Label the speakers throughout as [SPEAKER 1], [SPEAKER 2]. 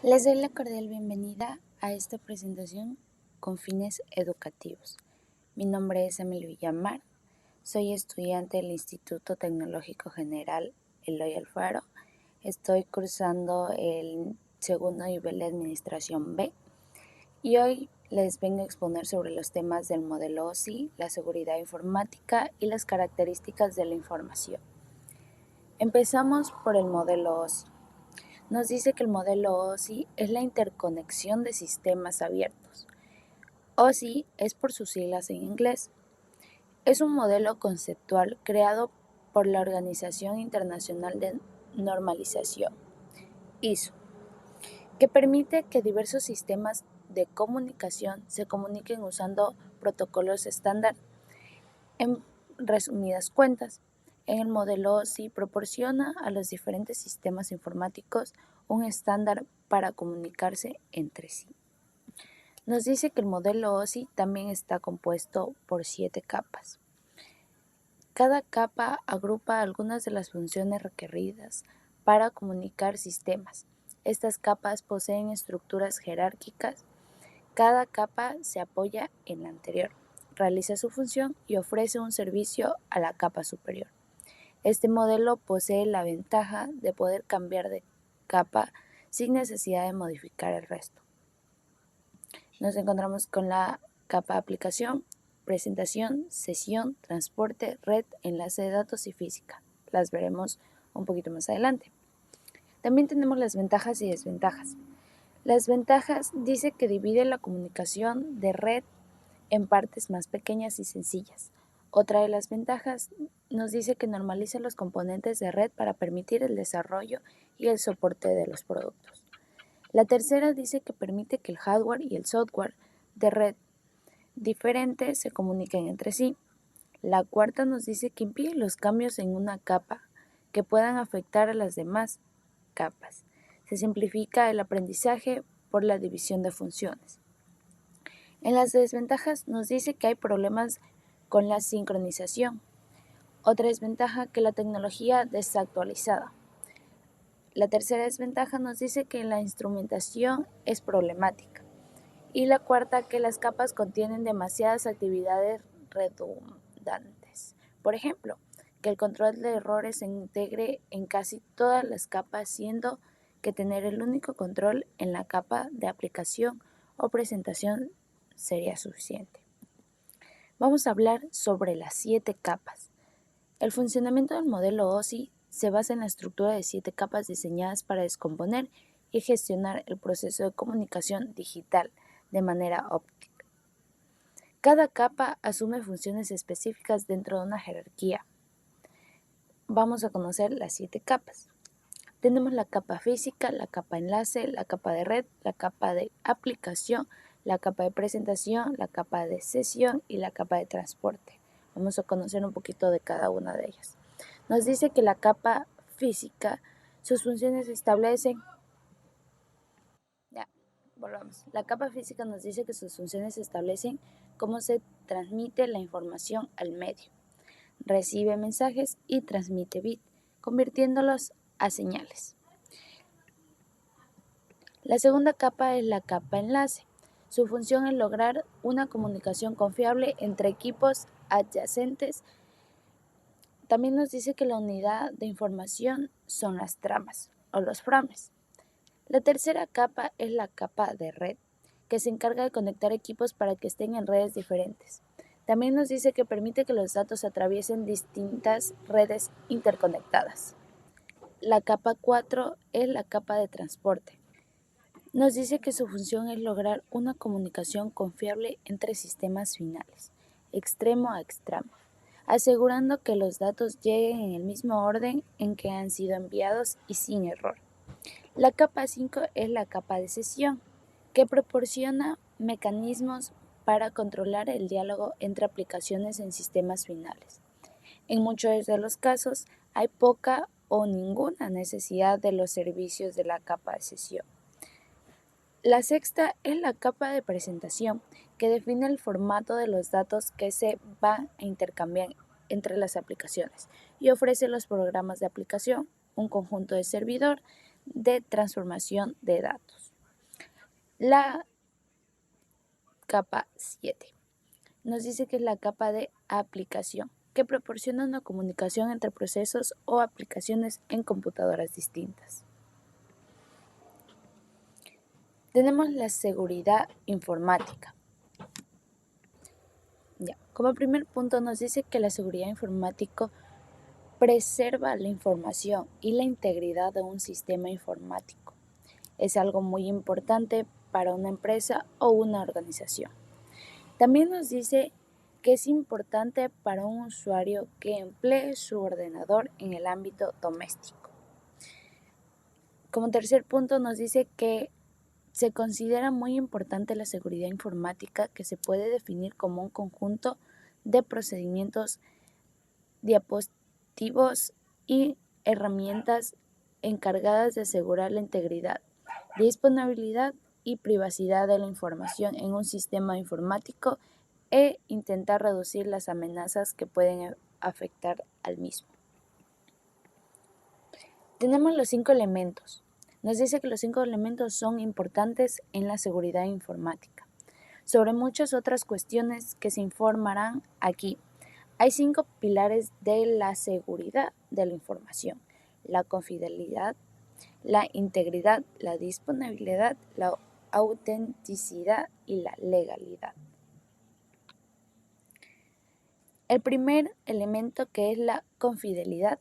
[SPEAKER 1] Les doy la cordial bienvenida a esta presentación con fines educativos. Mi nombre es Emily Villamar, soy estudiante del Instituto Tecnológico General Eloy Alfaro. Estoy cursando el segundo nivel de Administración B y hoy les vengo a exponer sobre los temas del modelo OSI, la seguridad informática y las características de la información. Empezamos por el modelo OSI. Nos dice que el modelo OSI es la interconexión de sistemas abiertos. OSI es por sus siglas en inglés. Es un modelo conceptual creado por la Organización Internacional de Normalización, ISO, que permite que diversos sistemas de comunicación se comuniquen usando protocolos estándar. En resumidas cuentas, en el modelo OSI proporciona a los diferentes sistemas informáticos un estándar para comunicarse entre sí. Nos dice que el modelo OSI también está compuesto por 7 capas. Cada capa agrupa algunas de las funciones requeridas para comunicar sistemas. Estas capas poseen estructuras jerárquicas. Cada capa se apoya en la anterior, realiza su función y ofrece un servicio a la capa superior. Este modelo posee la ventaja de poder cambiar de capa sin necesidad de modificar el resto. Nos encontramos con la capa aplicación, presentación, sesión, transporte, red, enlace de datos y física. Las veremos un poquito más adelante. También tenemos las ventajas y desventajas. Las ventajas dice que divide la comunicación de red en partes más pequeñas y sencillas. Otra de las ventajas nos dice que normaliza los componentes de red para permitir el desarrollo y el soporte de los productos. La tercera dice que permite que el hardware y el software de red diferentes se comuniquen entre sí. La cuarta nos dice que impide los cambios en una capa que puedan afectar a las demás capas. Se simplifica el aprendizaje por la división de funciones. En las desventajas nos dice que hay problemas con la sincronización. Otra desventaja que la tecnología desactualizada. La tercera desventaja nos dice que la instrumentación es problemática. Y la cuarta que las capas contienen demasiadas actividades redundantes. Por ejemplo, que el control de errores se integre en casi todas las capas, siendo que tener el único control en la capa de aplicación o presentación sería suficiente. Vamos a hablar sobre las 7 capas. El funcionamiento del modelo OSI se basa en la estructura de 7 capas diseñadas para descomponer y gestionar el proceso de comunicación digital de manera óptica. Cada capa asume funciones específicas dentro de una jerarquía. Vamos a conocer las 7 capas. Tenemos la capa física, la capa enlace, la capa de red, la capa de aplicación, la capa de presentación, la capa de sesión y la capa de transporte. Vamos a conocer un poquito de cada una de ellas. Nos dice que la capa física, sus funciones se establecen. Volvamos. La capa física nos dice que sus funciones establecen cómo se transmite la información al medio. Recibe mensajes y transmite bits, convirtiéndolos a señales. La segunda capa es la capa enlace. Su función es lograr una comunicación confiable entre equipos adyacentes. También nos dice que la unidad de información son las tramas o los frames. La tercera capa es la capa de red, que se encarga de conectar equipos para que estén en redes diferentes. También nos dice que permite que los datos atraviesen distintas redes interconectadas. La capa 4 es la capa de transporte. Nos dice que su función es lograr una comunicación confiable entre sistemas finales, extremo a extremo, asegurando que los datos lleguen en el mismo orden en que han sido enviados y sin error. La capa 5 es la capa de sesión, que proporciona mecanismos para controlar el diálogo entre aplicaciones en sistemas finales. En muchos de los casos hay poca o ninguna necesidad de los servicios de la capa de sesión. La sexta es la capa de presentación, que define el formato de los datos que se van a intercambiar entre las aplicaciones y ofrece los programas de aplicación, un conjunto de servidor de transformación de datos. La capa 7 nos dice que es la capa de aplicación, que proporciona una comunicación entre procesos o aplicaciones en computadoras distintas. Tenemos la seguridad informática. Como primer punto nos dice que la seguridad informática preserva la información y la integridad de un sistema informático. Es algo muy importante para una empresa o una organización. También nos dice que es importante para un usuario que emplee su ordenador en el ámbito doméstico. Como tercer punto nos dice que se considera muy importante la seguridad informática, que se puede definir como un conjunto de procedimientos, dispositivos y herramientas encargadas de asegurar la integridad, disponibilidad y privacidad de la información en un sistema informático e intentar reducir las amenazas que pueden afectar al mismo. Tenemos los 5 elementos. Nos dice que los 5 elementos son importantes en la seguridad informática. Sobre muchas otras cuestiones que se informarán aquí, hay 5 pilares de la seguridad de la información: la confidencialidad, la integridad, la disponibilidad, la autenticidad y la legalidad. El primer elemento, que es la confidencialidad,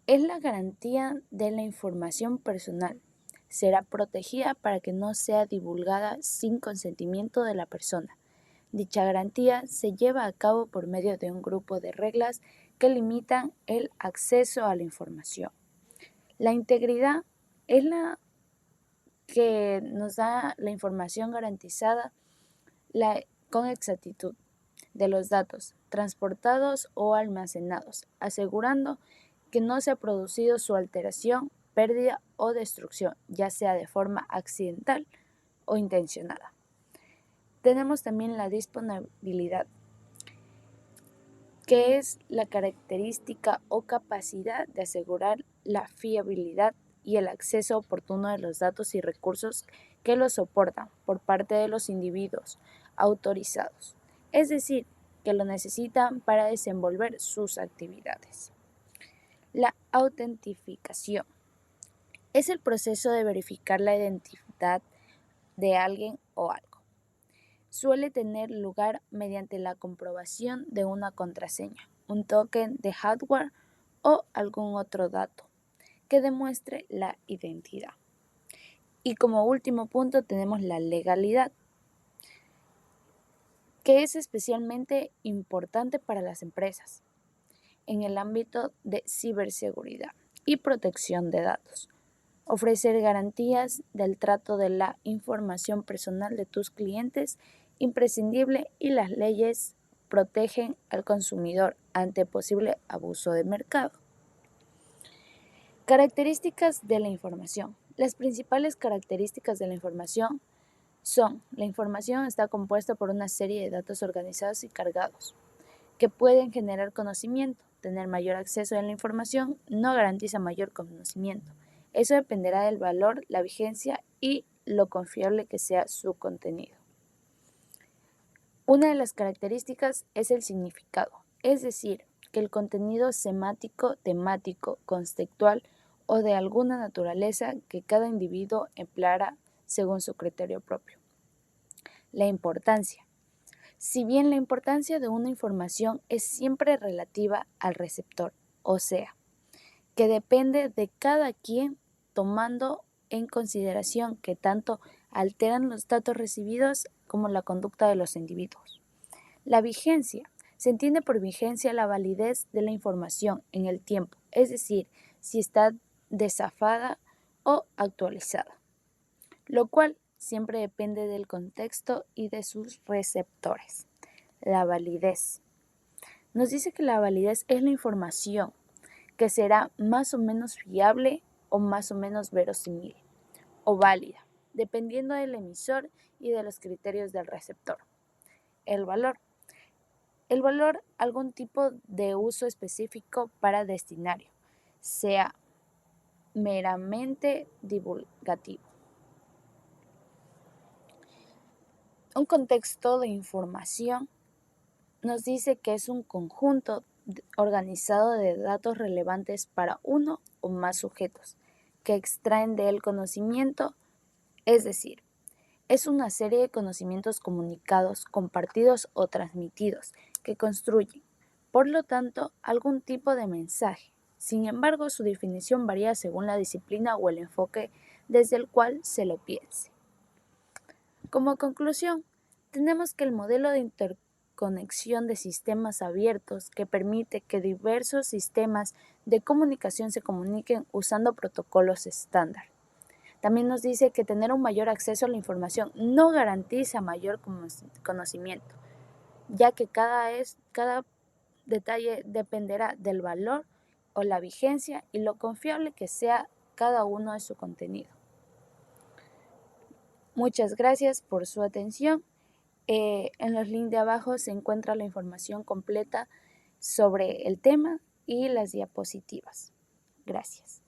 [SPEAKER 1] es la garantía de la información personal. Será protegida para que no sea divulgada sin consentimiento de la persona. Dicha garantía se lleva a cabo por medio de un grupo de reglas que limitan el acceso a la información. La integridad es la que nos da la información garantizada con exactitud de los datos transportados o almacenados, asegurando que no se ha producido su alteración, pérdida o destrucción, ya sea de forma accidental o intencionada. Tenemos también la disponibilidad, que es la característica o capacidad de asegurar la fiabilidad y el acceso oportuno de los datos y recursos que los soportan por parte de los individuos autorizados, es decir, que lo necesitan para desenvolver sus actividades. La autentificación es el proceso de verificar la identidad de alguien o algo. Suele tener lugar mediante la comprobación de una contraseña, un token de hardware o algún otro dato que demuestre la identidad. Y como último punto tenemos la legalidad, que es especialmente importante para las empresas en el ámbito de ciberseguridad y protección de datos. Ofrecer garantías del trato de la información personal de tus clientes imprescindible, y las leyes protegen al consumidor ante posible abuso de mercado. Características de la información. Las principales características de la información son: la información está compuesta por una serie de datos organizados y cargados, que pueden generar conocimiento. Tener mayor acceso a la información no garantiza mayor conocimiento. Eso dependerá del valor, la vigencia y lo confiable que sea su contenido. Una de las características es el significado, es decir, que el contenido semántico, temático, conceptual o de alguna naturaleza que cada individuo empleará según su criterio propio. La importancia. Si bien la importancia de una información es siempre relativa al receptor, o sea, que depende de cada quien, tomando en consideración que tanto alteran los datos recibidos como la conducta de los individuos. La vigencia. Se entiende por vigencia la validez de la información en el tiempo, es decir, si está desfasada o actualizada, lo cual siempre depende del contexto y de sus receptores. La validez. Nos dice que la validez es la información que será más o menos fiable o más o menos verosímil o válida, dependiendo del emisor y de los criterios del receptor. El valor. El valor, algún tipo de uso específico para destinario, sea meramente divulgativo. Un contexto de información nos dice que es un conjunto organizado de datos relevantes para uno o más sujetos que extraen de él conocimiento, es decir, es una serie de conocimientos comunicados, compartidos o transmitidos que construyen, por lo tanto, algún tipo de mensaje. Sin embargo, su definición varía según la disciplina o el enfoque desde el cual se lo piense. Como conclusión, tenemos que el modelo de interconexión de sistemas abiertos que permite que diversos sistemas de comunicación se comuniquen usando protocolos estándar. También nos dice que tener un mayor acceso a la información no garantiza mayor conocimiento, ya que cada detalle dependerá del valor o la vigencia y lo confiable que sea cada uno de su contenido. Muchas gracias por su atención. En los links de abajo se encuentra la información completa sobre el tema y las diapositivas. Gracias.